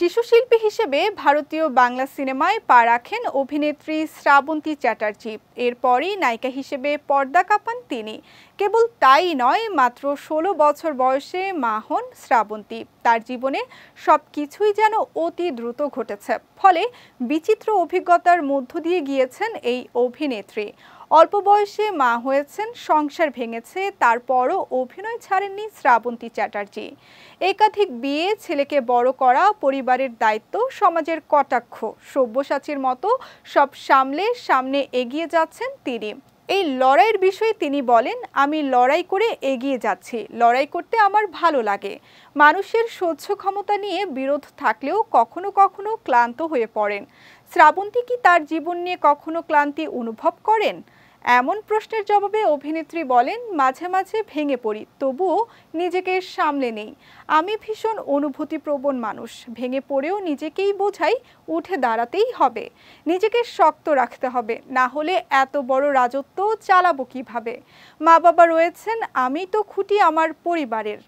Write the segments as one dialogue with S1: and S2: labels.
S1: শিশুশিল্পী হিসেবে ভারতীয় বাংলা সিনেমায় পা রাখেন অভিনেত্রী শ্রাবন্তী চ্যাটার্জি। এরপরই নায়িকা হিসেবে পর্দা কাঁপান তিনি। কেবল তাই নয়, মাত্র ১৬ বছর বয়সে মা হন শ্রাবন্তী। তার জীবনে সবকিছুই যেন অতি দ্রুত ঘটেছে, ফলে বিচিত্র অভিজ্ঞতার মধ্য দিয়ে গিয়েছেন এই অভিনেত্রী। অল্প বয়সে মা হয়েছেন, সংসার ভেঙেছে, তারপরও অভিনয় ছাড়েননি শ্রাবন্তী চ্যাটার্জি। একাধিক বিয়ে, ছেলেকে বড় করা, পরিবারের দায়িত্ব, সমাজের কটাক্ষ, সব্যসাচীর মতো সব সামনে এগিয়ে যাচ্ছেন তিনি। এই লড়াইয়ের বিষয়ে তিনি বলেন, আমি লড়াই করে এগিয়ে যাচ্ছি, লড়াই করতে আমার ভালো লাগে। মানুষের সহ্য ক্ষমতা নিয়ে বিরোধ থাকলেও কখনো কখনো ক্লান্ত হয়ে পড়েন। শ্রাবন্তী কি তার জীবন নিয়ে কখনো ক্লান্তি অনুভব করেন? এমন প্রশ্নের জবাবে অভিনেত্রী বলেন, মাঝে মাঝে ভেঙে পড়ি, তবুও নিজেকে সামলে নেই। আমি ভীষণ অনুভূতিপ্রবণ মানুষ। ভেঙে পড়েও নিজেকেই বোঝাই, উঠে দাঁড়াতেই হবে, নিজেকে শক্ত রাখতে হবে, না হলে এত বড় রাজত্ব চালাবো কিভাবে? মা বাবা রয়েছেন, আমি তো খুঁটি আমার পরিবারের।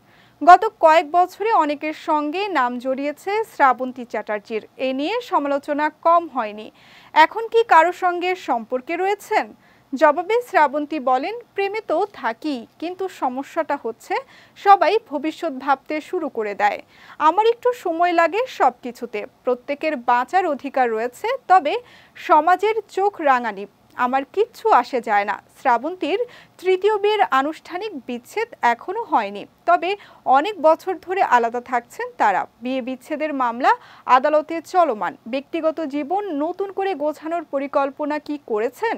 S1: গত কয়েক বছরে অনেকের সঙ্গে নাম জড়িয়েছে শ্রাবন্তী চ্যাটার্জির। এ নিয়ে সমালোচনা কম হয়নি। এখন কি কারো সঙ্গে সম্পর্কে রয়েছেন? জবাবে শ্রাবন্তী বলেন, প্রেমে তো থাকি, কিন্তু সমস্যাটা হচ্ছে সবাই ভবিষ্যৎ ভাবতে শুরু করে দেয়। আমার একটু সময় লাগে সবকিছুতে। প্রত্যেকের বাঁচার অধিকার রয়েছে, তবে সমাজের চোখ রাঙানি আমার কিচ্ছু আসে যায় না। শ্রাবন্তীর তৃতীয় বিয়ের আনুষ্ঠানিক বিচ্ছেদ এখনো হয়নি, তবে অনেক বছর ধরে আলাদা থাকছেন তারা। বিয়ে বিচ্ছেদের মামলা আদালতে চলমান। ব্যক্তিগত জীবন নতুন করে গোছানোর পরিকল্পনা কি করেছেন?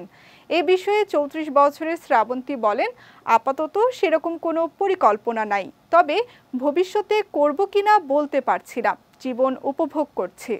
S1: এ বিষয়ে ৩৪ বছরের শ্রাবন্তী বলেন, আপাতত সেরকম কোনো পরিকল্পনা নাই, তবে ভবিষ্যতে করব কিনা বলতে পারছি না। জীবন উপভোগ করছি।